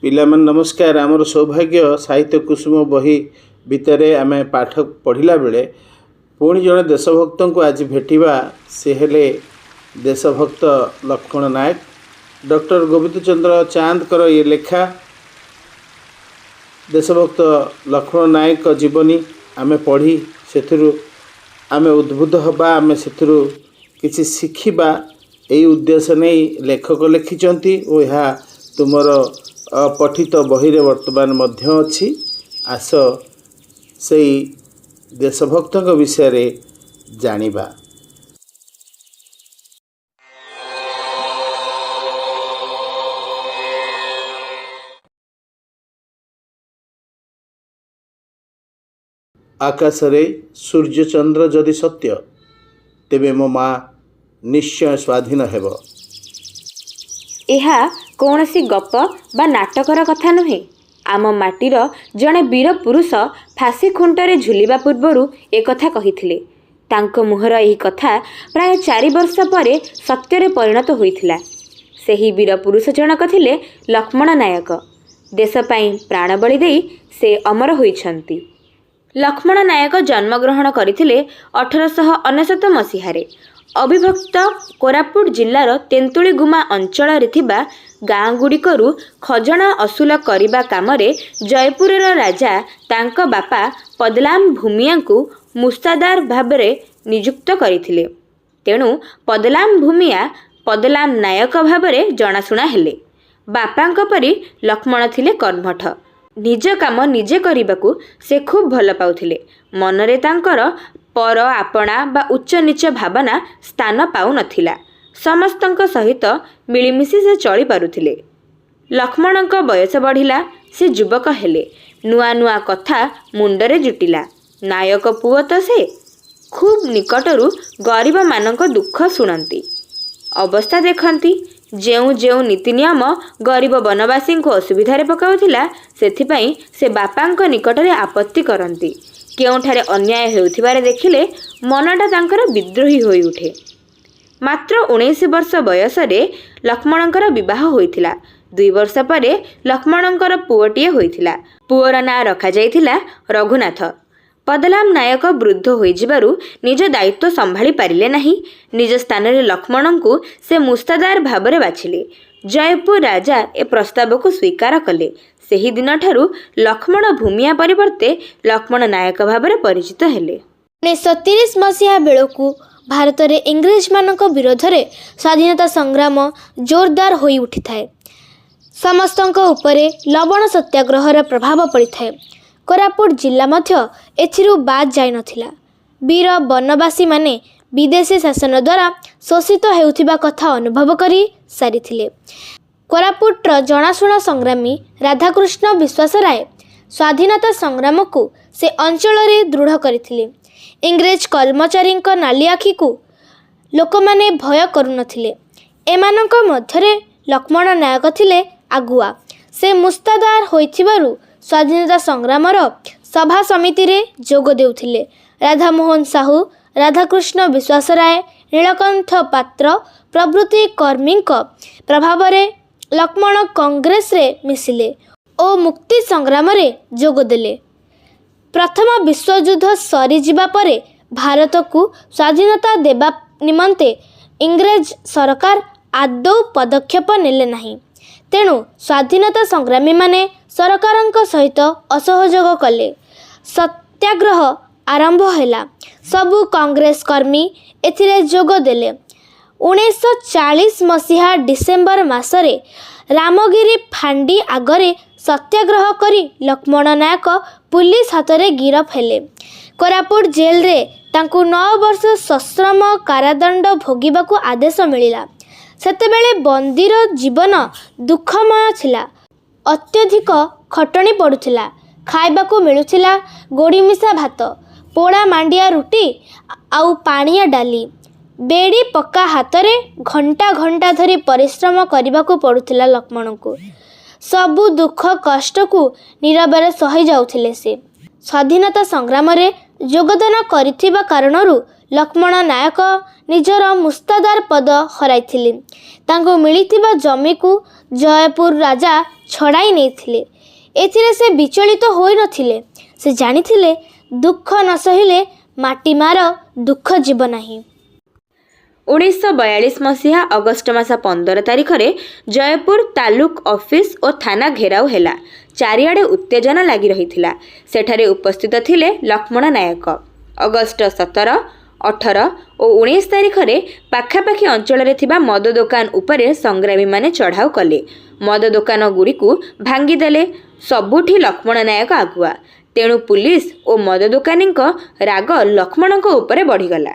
पिलामान नमस्कार। आमर सौभाग्य साहित्य कुसुम बही भितर आम पाठ पढ़ला बेले पुणी जड़े देशभक्त को आज भेटा से हेले देशभक्त लक्ष्मण नायक। डॉक्टर गोविंद चंद्र चांदकर ये लेखा देशभक्त लक्ष्मण नायक जीवनी आम पढ़ी से आम उद्बुद्ध हवा आम से किसी शिखा यही उद्देश्य नहीं लेखक लिखिंट और यह तुमर पठित बही रे वर्तमान मध्य अच्छी। आस से देशभक्त विषय रे जानिबा। आकाश रे सूर्य चंद्र जदि सत्य तेबे मो माँ निश्चय स्वाधीन हेब। यह कौन सी गप बा नाटकर कथा नुहे। आम माटीर जड़े वीर पुरुष फांसी खुंटरे झुलिबा पूर्वरु एक कथा कहिथिले। तांको मुहर यही कथा प्राय 4 वर्ष परे सत्यरे परिणत होइथिला। सेही वीर पुरुष जनक थिले लक्ष्मण नायक। देश पई प्राण बलि देई से अमर होइछंती। लक्ष्मण नायक जन्मग्रहण करथिले 1899 मसीहारे अविभक्त कोरापुट जिल्लार तेंतुली गुमा अंचल गाँ गुड़िकरू खजना असुल करने कामरे जयपुरर राजा तांको बापा पदलाम भूमिया को मुस्तादार भावरे नियुक्त करथिले। तेणु पदलाम भूमिया पदलाम नायक भावरे जनाशुना हेले। बापांक परी लक्ष्मण थिले कर्मठ। निज काम निजे करने से खूब भल पाउथिले। मनरे तांकर पर आपणा बा उच्च नीच भावना स्थान पाउ नथिला। समस्तंक सहित मिलिमिशि से चली पारुथिले। लक्ष्मणक बयस बढ़िला, से युवक हेले। नुआ नुआ कथा मुंडरे जुटिला। नायक पुओ तो से खूब निकटरू गरीब मानक दुख शुणती, अवस्था देखती। जेउ जेउ नीति नियम गरीब बनवासी को असुविधा पकाउथिला सेथिपाई से बापांक निकटरे आपत्ति करती। केउठारे अन्याय हेउथिबारे देखिले मनटा तांकर विद्रोही होई उठे। मात्र 19 वर्ष बयस रे लक्ष्मणंकर विवाह होइथिला। 2 वर्ष परे लक्ष्मणंकर पुओटिए होइथिला। पुओर ना रखा जाइथिला रघुनाथ। पदलाम नायक वृद्ध होई जिबारु निज दायित्व संभाली पारिले नाही। निज स्थान रे लक्ष्मण को से मुस्तादार भावरे बाछिले। जयपुर राजा ए प्रस्ताव को स्वीकार कले। सेही दिन ठारू लक्ष्मण भूमिया परिवर्ते लक्ष्मण नायक भावरे परिचित हेले। 1930 मसीहा बेलू भारत रे इंग्रेज मानक विरोध रे स्वाधीनता संग्राम जोरदार होई उठी थाए। समस्तंक उपरे लवण सत्याग्रहर प्रभाव पड़ी थाए। कोरापुट जिला मध्य एथिरु बाद जाय नथिला। वीर वनवासी माने विदेशी शासन द्वारा शोषित हेउथिबा कथा अनुभव करी सारिथिले। कोरापुटर जनाशुना संग्रामी राधाकृष्ण विश्वासराय स्वाधीनता संग्राम को से अंचल रे दृढ़ करथिले। इंग्रेज कर्मचारी नाली आखि को लोक माने भय करुनथिले। एमानक मध्यरे लक्ष्मण नायक थिले आगुआ। से मुस्तादार होइथिबारु स्वाधीनता संग्रामर सभा समिति रे जोग देउथिले। राधामोहन साहू, राधाकृष्ण विश्वासराय, नीलकंठ पात्र प्रभृति कर्मी प्रभाव रे लक्ष्मण कांग्रेस रे मिसिले और मुक्ति संग्राम रे जोग देले। प्रथम विश्वयुद्ध सरी जिबा परे भारत को स्वाधीनता देबा निमंते इंग्रेज सरकार आदौ पदक्षेप नेले नहीं। तेणु स्वाधीनता संग्रामी माने सरकारंक सहित असहयोग कले। सत्याग्रह आरंभ हैला। सबु कांग्रेस कर्मी एथिरे जोग देले। 1940 मसीहा डिसेम्बर मासरे रामगिरी फांडी आगरे सत्याग्रह करी लक्ष्मण नायक पुलिस हाथरे गिरफ हेले। कोरापुट जेल रे तांकु 9 वर्ष सश्रम कारादंड भोगिबाकु आदेश मिलिला। सेतेबेले बंदीर जीवन दुखमय थिला। अत्यधिक खटणी पड़ुथिला। खाइबाकु मिलुथिला गोड़ी मिसा भात, पोड़ा मांडिया रुटी आउ पानिया डाली। बेड़ी पक्का हाथरे घंटा घंटा धरी परिश्रम करबाकु पड़ुथिला लक्ष्मण को। सबु दुख कष्ट को नीरबरे सही जाउथिले से। स्वाधीनता संग्राम रे योगदान करिथिबा कारणरू लक्ष्मण नायक निजर मुस्तादार पद हराइथिले। तांको मिलिथिबा जमी को जयपुर राजा ଛଡ଼ାଇ ନେଇଥିଲେ। ଏଥିରେ ସେ ବିଚଳିତ ହୋଇନଥିଲେ। ସେ ଜାଣିଥିଲେ ଦୁଃଖ ନ ସହିଲେ ମାଟି ମାର ଦୁଃଖ ଯିବ ନାହିଁ। 1942 ମସିହା ଅଗଷ୍ଟ ମାସ 15 ତାରିଖରେ ଜୟପୁର ତାଲୁକ ଅଫିସ ଓ ଥାନା ଘେରାଉ ହେଲା। ଚାରିଆଡ଼େ ଉତ୍ତେଜନା ଲାଗି ରହିଥିଲା। ସେଠାରେ ଉପସ୍ଥିତ ଥିଲେ ଲକ୍ଷ୍ମଣ ନାୟକ। ଅଗଷ୍ଟ 17, 18 ଓ 19 ତାରିଖରେ ପାଖାପାଖି ଅଞ୍ଚଳରେ ଥିବା ମଦ ଦୋକାନ ଉପରେ ସଂଗ୍ରାମୀମାନେ ଚଢ଼ାଉ କଲେ। ମଦ ଦୋକାନଗୁଡ଼ିକୁ ଭାଙ୍ଗିଦେଲେ। ସବୁଠି ଲକ୍ଷ୍ମଣ ନାୟକ ଆଗୁଆ। ତେଣୁ ପୁଲିସ ଓ ମଦ ଦୋକାନୀଙ୍କ ରାଗ ଲକ୍ଷ୍ମଣଙ୍କ ଉପରେ ବଢ଼ିଗଲା।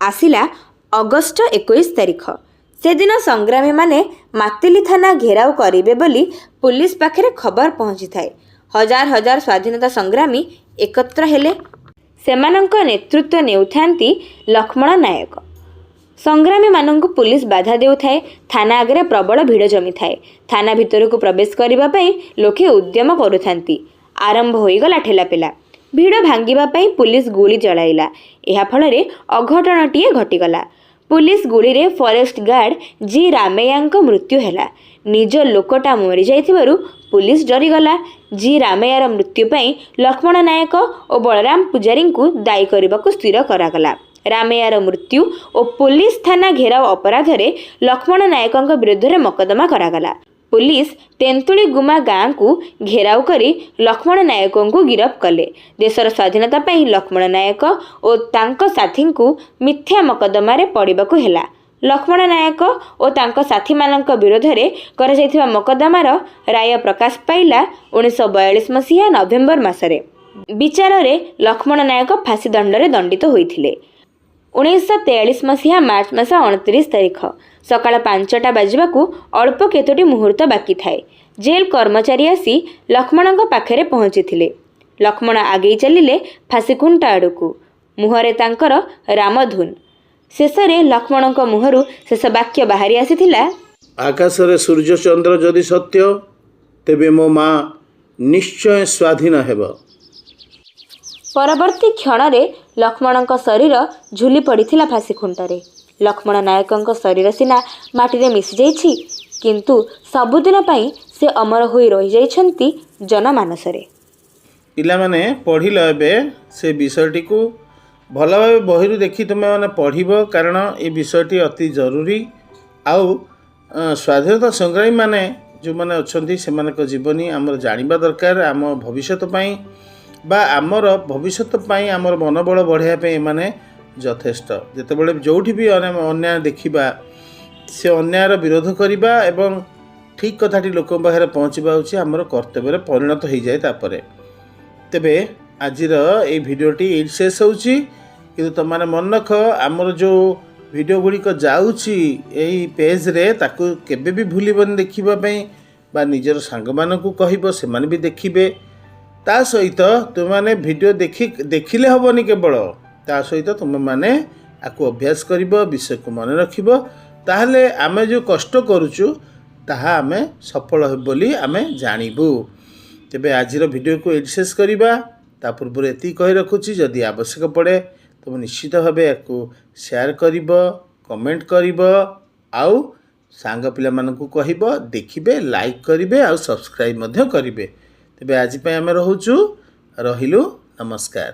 ଆସିଲା ଅଗଷ୍ଟ 21 ତାରିଖ। ସେଦିନ ସଂଗ୍ରାମୀମାନେ ମାତିଲି ଥାନା ଘେରାଉ କରିବେ ବୋଲି ପୁଲିସ ପାଖରେ ଖବର ପହଞ୍ଚିଥାଏ। ହଜାର ହଜାର ସ୍ୱାଧୀନତା ସଂଗ୍ରାମୀ ଏକତ୍ର ହେଲେ। ସେମାନଙ୍କ ନେତୃତ୍ୱ ନେଉଥାନ୍ତି ଲକ୍ଷ୍ମଣ ନାୟକ। ସଂଗ୍ରାମୀମାନଙ୍କୁ ପୁଲିସ ବାଧା ଦେଉଥାଏ। ଥାନା ଆଗରେ ପ୍ରବଳ ଭିଡ଼ ଜମିଥାଏ। ଥାନା ଭିତରକୁ ପ୍ରବେଶ କରିବା ପାଇଁ ଲୋକେ ଉଦ୍ୟମ କରୁଥାନ୍ତି। ଆରମ୍ଭ ହୋଇଗଲା ଠେଲାପେଲା। ଭିଡ଼ ଭାଙ୍ଗିବା ପାଇଁ ପୁଲିସ ଗୁଳି ଚଳାଇଲା। ଏହାଫଳରେ ଅଘଟଣଟିଏ ଘଟିଗଲା। ପୁଲିସ ଗୁଳିରେ ଫରେଷ୍ଟ ଗାର୍ଡ ଜି ରାମେୟାଙ୍କ ମୃତ୍ୟୁ ହେଲା। ନିଜ ଲୋକଟା ମରିଯାଇଥିବାରୁ ପୁଲିସ ଡରିଗଲା। ଜି ରାମେୟାର ମୃତ୍ୟୁ ପାଇଁ ଲକ୍ଷ୍ମଣ ନାୟକ ଓ ବଳରାମ ପୂଜାରୀଙ୍କୁ ଦାୟୀ କରିବାକୁ ସ୍ଥିର କରାଗଲା। ରାମେୟାର ମୃତ୍ୟୁ ଓ ପୁଲିସ ଥାନା ଘେରାଉ ଅପରାଧରେ ଲକ୍ଷ୍ମଣ ନାୟକଙ୍କ ବିରୁଦ୍ଧରେ ମକଦ୍ଦମା କରାଗଲା। ପୁଲିସ ତେନ୍ତୁଳି ଗୁମା ଗାଁକୁ ଘେରାଉ କରି ଲକ୍ଷ୍ମଣ ନାୟକଙ୍କୁ ଗିରଫ କଲେ। ଦେଶର ସ୍ୱାଧୀନତା ପାଇଁ ଲକ୍ଷ୍ମଣ ନାୟକ ଓ ତାଙ୍କ ସାଥୀଙ୍କୁ ମିଥ୍ୟା ମକଦ୍ଦମାରେ ପଡ଼ିବାକୁ ହେଲା। ଲକ୍ଷ୍ମଣ ନାୟକ ଓ ତାଙ୍କ ସାଥୀମାନଙ୍କ ବିରୋଧରେ କରାଯାଇଥିବା ମକଦ୍ଦମାର ରାୟ ପ୍ରକାଶ ପାଇଲା 1942 ମସିହା ନଭେମ୍ବର ମାସରେ। ବିଚାରରେ ଲକ୍ଷ୍ମଣ ନାୟକ ଫାଶୀ ଦଣ୍ଡରେ ଦଣ୍ଡିତ ହୋଇଥିଲେ। 1943 ମସିହା ମାର୍ଚ୍ଚ ମାସ 29 ତାରିଖ ସକାଳ 5ଟା ବାଜିବାକୁ ଅଳ୍ପ କେତୋଟି ମୁହୂର୍ତ୍ତ ବାକି ଥାଏ। ଜେଲ୍ କର୍ମଚାରୀ ଆସି ଲକ୍ଷ୍ମଣଙ୍କ ପାଖରେ ପହଞ୍ଚିଥିଲେ। ଲକ୍ଷ୍ମଣ ଆଗେଇ ଚାଲିଲେ ଫାଶୀଖୁଣ୍ଟ ଆଡ଼କୁ। ମୁହଁରେ ତାଙ୍କର ରାମଧୁନ୍। ଶେଷରେ ଲକ୍ଷ୍ମଣଙ୍କ ମୁହଁରୁ ଶେଷ ବାକ୍ୟ ବାହାରି ଆସିଥିଲା, ଆକାଶରେ ସୂର୍ଯ୍ୟଚନ୍ଦ୍ର ଯଦି ସତ୍ୟ, ତେବେ ମୋ ମା ନିଶ୍ଚୟ ସ୍ୱାଧୀନ ହେବ। ପରବର୍ତ୍ତୀ କ୍ଷଣରେ ଲକ୍ଷ୍ମଣଙ୍କ ଶରୀର ଝୁଲି ପଡ଼ିଥିଲା ଫାଶୀଖୁଣ୍ଟରେ। ଲକ୍ଷ୍ମଣ ନାୟକଙ୍କ ଶରୀର ସିନା ମାଟିରେ ମିଶିଯାଇଛି, କିନ୍ତୁ ସବୁଦିନ ପାଇଁ ସେ ଅମର ହୋଇ ରହିଯାଇଛନ୍ତି ଜନମାନସରେ। ପିଲାମାନେ ପଢ଼ିଲ ଏବେ ସେ ବିଷୟଟିକୁ ଭଲ ଭାବେ ବହିରୁ ଦେଖି ତୁମେମାନେ ପଢ଼ିବ, କାରଣ ଏ ବିଷୟଟି ଅତି ଜରୁରୀ। ଆଉ ସ୍ୱାଧୀନତା ସଂଗ୍ରାମୀମାନେ ଯେଉଁମାନେ ଅଛନ୍ତି ସେମାନଙ୍କ ଜୀବନୀ ଆମର ଜାଣିବା ଦରକାର। ଆମ ଭବିଷ୍ୟତ ପାଇଁ ବା ଆମର ଭବିଷ୍ୟତ ପାଇଁ ଆମର ମନୋବଳ ବଢ଼ାଇବା ପାଇଁ ଏମାନେ ଯଥେଷ୍ଟ। ଯେତେବେଳେ ଯେଉଁଠି ବି ଅନ୍ୟାୟ ଦେଖିବା ସେ ଅନ୍ୟାୟର ବିରୋଧ କରିବା ଏବଂ ଠିକ୍ କଥାଟି ଲୋକଙ୍କ ପାଖରେ ପହଞ୍ଚିବା ହେଉଛି ଆମର କର୍ତ୍ତବ୍ୟରେ ପରିଣତ ହୋଇଯାଏ। ତାପରେ ତେବେ ଆଜିର ଏଇ ଭିଡ଼ିଓଟି ଏଇଠି ଶେଷ ହେଉଛି। କିନ୍ତୁ ତୁମମାନେ ମନେ ରଖ, ଆମର ଯେଉଁ ଭିଡ଼ିଓ ଗୁଡ଼ିକ ଯାଉଛି ଏଇ ପେଜ୍ରେ ତାକୁ କେବେ ବି ଭୁଲିବନି ଦେଖିବା ପାଇଁ, ବା ନିଜର ସାଙ୍ଗମାନଙ୍କୁ କହିବ ସେମାନେ ବି ଦେଖିବେ। ତା ସହିତ ତୁମମାନେ ଭିଡ଼ିଓ ଦେଖିଲେ ହେବନି କେବଳ, ତା ସହିତ ତୁମେମାନେ ଆକୁ ଅଭ୍ୟାସ କରିବ, ବିଷୟକୁ ମନେ ରଖିବ। ତାହେଲେ ଆମେ ଯେଉଁ କଷ୍ଟ କରୁଛୁ ତାହା ଆମେ ସଫଳ ହେବ ବୋଲି ଆମେ ଜାଣିବୁ। ତେବେ ଆଜିର ଭିଡ଼ିଓକୁ ଏଇଠି ଶେଷ କରିବା। ତା ପୂର୍ବରୁ ଏତିକି କହି ରଖୁଛି, ଯଦି ଆବଶ୍ୟକ ପଡ଼େ ତୁମେ ନିଶ୍ଚିତ ଭାବେ ଏହାକୁ ସେୟାର କରିବ, କମେଣ୍ଟ କରିବ, ଆଉ ସାଙ୍ଗ ପିଲାମାନଙ୍କୁ କହିବ, ଦେଖିବେ, ଲାଇକ୍ କରିବେ, ଆଉ ସବସ୍କ୍ରାଇବ୍ ମଧ୍ୟ କରିବେ। ତେବେ ଆଜି ପାଇଁ ଆମେ ରହିଲୁ। ନମସ୍କାର।